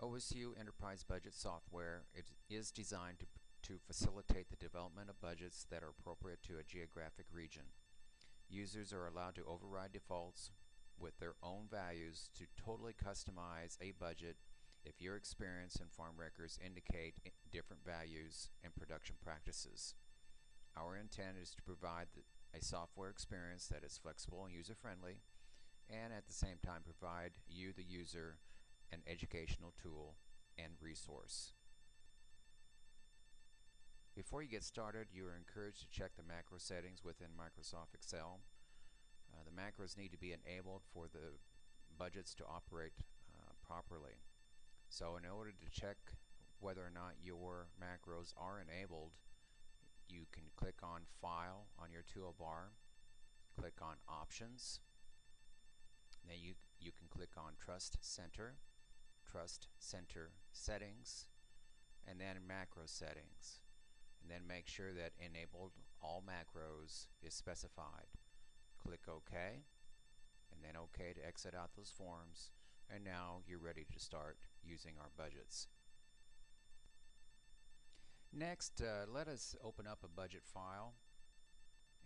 OSU Enterprise Budget Software is designed to facilitate the development of budgets that are appropriate to a geographic region. Users are allowed to override defaults with their own values to totally customize a budget if your experience and farm records indicate different values and production practices. Our intent is to provide a software experience that is flexible and user-friendly, and at the same time provide you, the user, an educational tool and resource. Before you get started, you are encouraged to check the macro settings within Microsoft Excel. The macros need to be enabled for the budgets to operate properly. So in order to check whether or not your macros are enabled, you can click on File on your toolbar, click on Options, then you can click on Trust Center Settings, and then Macro Settings, and then make sure that Enabled All Macros is specified. Click OK, and then OK to exit out those forms, and now you're ready to start using our budgets. Next, let us open up a budget file,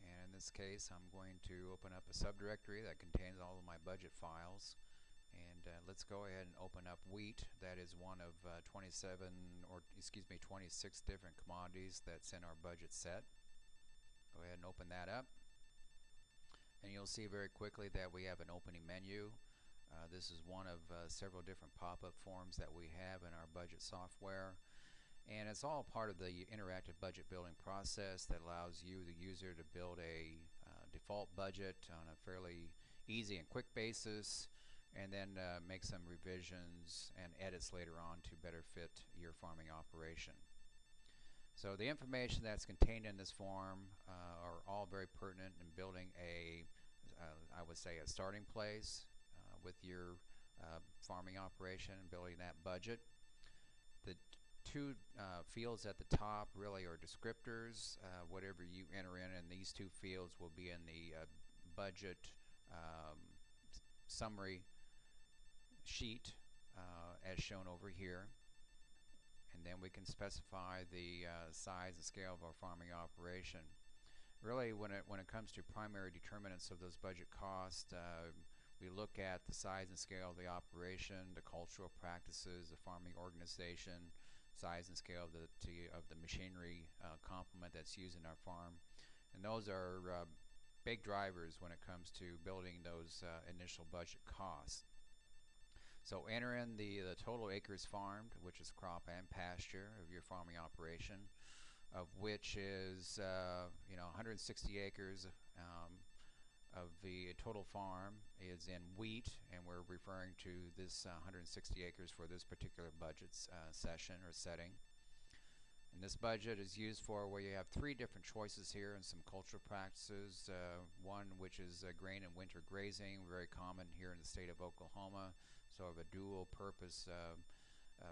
and in this case I'm going to open up a subdirectory that contains all of my budget files. And let's go ahead and open up wheat. That is one of 26 different commodities that's in our budget set. Go ahead and open that up. And you'll see very quickly that we have an opening menu. This is one of several different pop-up forms that we have in our budget software. And it's all part of the interactive budget building process that allows you, the user, to build a default budget on a fairly easy and quick basis, and then make some revisions and edits later on to better fit your farming operation. So the information that's contained in this form are all very pertinent in building I would say, a starting place with your farming operation and building that budget. The two fields at the top really are descriptors. Whatever you enter in these two fields will be in the budget summary sheet as shown over here, and then we can specify the size and scale of our farming operation. Really, when it comes to primary determinants of those budget costs, we look at the size and scale of the operation, the cultural practices, the farming organization, size and scale of the machinery complement that's used in our farm, and those are big drivers when it comes to building those initial budget costs. So enter in the total acres farmed, which is crop and pasture of your farming operation, of which is 160 acres of the total farm is in wheat, and we're referring to this 160 acres for this particular budget session or setting. And this budget is used for where you have three different choices here and some cultural practices. One which is grain and winter grazing, very common here in the state of Oklahoma, sort of a dual purpose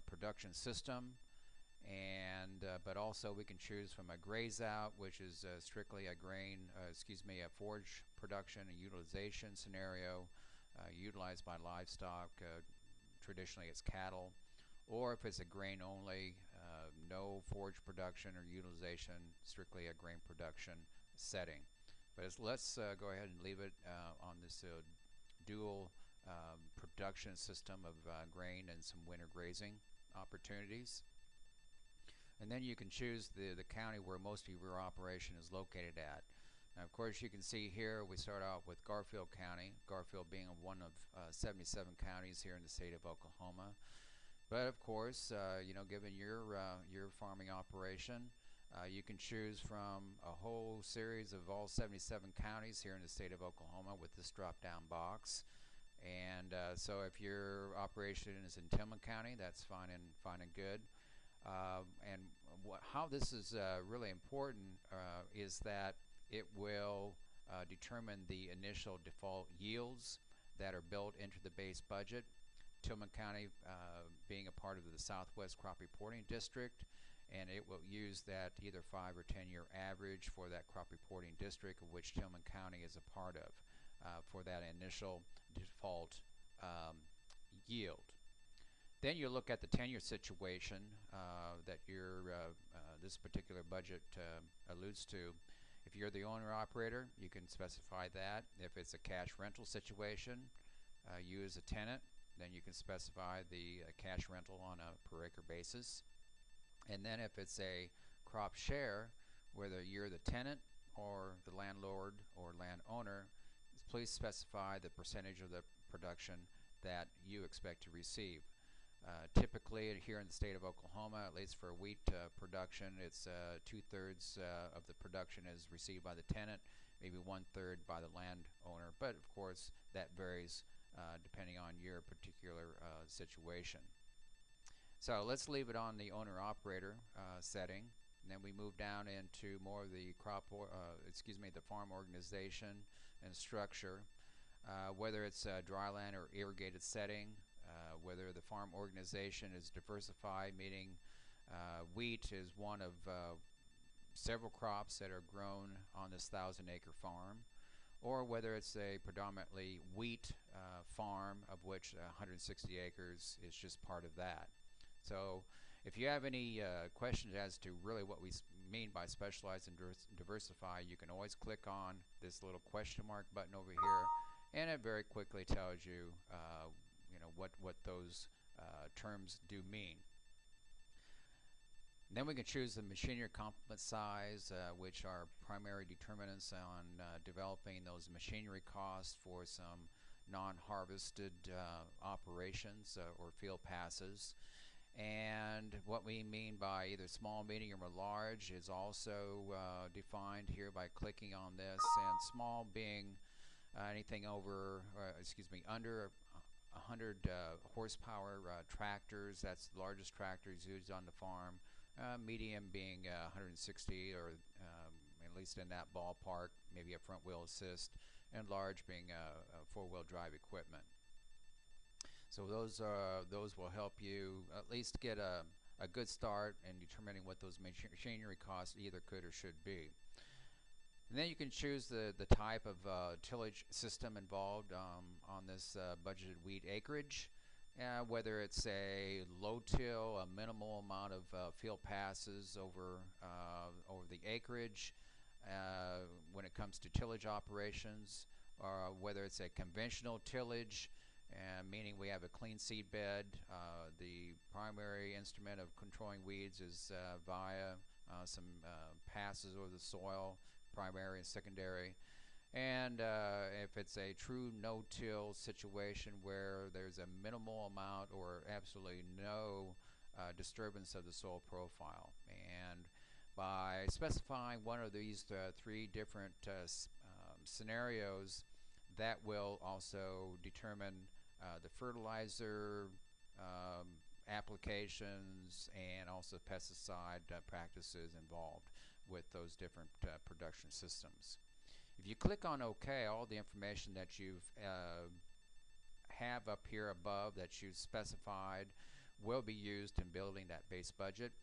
production system. And but also we can choose from a graze out, which is strictly a a forage production and utilization scenario utilized by livestock. Traditionally it's cattle. Or if it's a grain only, no forage production or utilization, strictly a grain production setting. But let's go ahead and leave it on this dual production system of grain and some winter grazing opportunities. And then you can choose the county where most of your operation is located at. Now, of course, you can see here we start out with Garfield County, Garfield being one of 77 counties here in the state of Oklahoma. But of course, given your farming operation, you can choose from a whole series of all 77 counties here in the state of Oklahoma with this drop-down box. And so if your operation is in Tillman County, that's fine and good. And how this is really important is that it will determine the initial default yields that are built into the base budget. Tillman County being a part of the Southwest Crop Reporting District, and it will use that either 5 or 10 year average for that crop reporting district, of which Tillman County is a part of, for that initial default yield. Then you look at the tenure situation that this particular budget alludes to. If you're the owner-operator, you can specify that. If it's a cash rental situation, you as a tenant, then you can specify the cash rental on a per acre basis. And then if it's a crop share, whether you're the tenant or the landlord or landowner, please specify the percentage of the production that you expect to receive. Typically here in the state of Oklahoma, at least for wheat production, it's 2/3 of the production is received by the tenant, maybe 1/3 by the landowner, but of course that varies depending on your particular situation. So let's leave it on the owner-operator setting, and then we move down into more of the the farm organization and structure. Whether it's a dryland or irrigated setting, whether the farm organization is diversified, meaning wheat is one of several crops that are grown on this 1,000-acre farm, or whether it's a predominantly wheat farm of which 160 acres is just part of that. So if you have any questions as to really what we mean by specialize and diversify, you can always click on this little question mark button over here, and it very quickly tells you what those terms do mean. And then we can choose the machinery complement size, which are primary determinants on developing those machinery costs for some non-harvested operations or field passes. And what we mean by either small, medium, or large is also defined here by clicking on this, and small being anything over, under 100 horsepower tractors. That's the largest tractors used on the farm. Medium being 160, or at least in that ballpark, maybe a front wheel assist, and large being four-wheel drive equipment. So those will help you at least get a good start in determining what those machinery costs either could or should be. And then you can choose the type of tillage system involved on this budgeted wheat acreage, whether it's a low till, a minimal amount of field passes over the acreage when it comes to tillage operations, or whether it's a conventional tillage, meaning we have a clean seed bed. The primary instrument of controlling weeds is via some passes over the soil, primary and secondary. And if it's a true no-till situation where there's a minimal amount or absolutely no disturbance of the soil profile. And by specifying one of these three different scenarios, that will also determine the fertilizer applications and also pesticide practices involved with those different production systems. If you click on OK, all the information that you have up here above that you've specified will be used in building that base budget.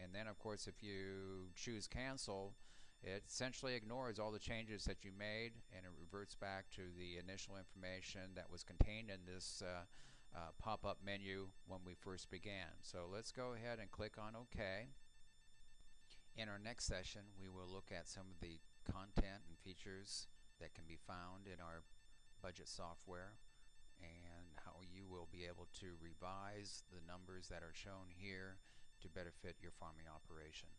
And then, of course, if you choose cancel, it essentially ignores all the changes that you made, and it reverts back to the initial information that was contained in this pop-up menu when we first began. So let's go ahead and click on OK. In our next session, we will look at some of the content and features that can be found in our budget software, and how you will be able to revise the numbers that are shown here to better fit your farming operation.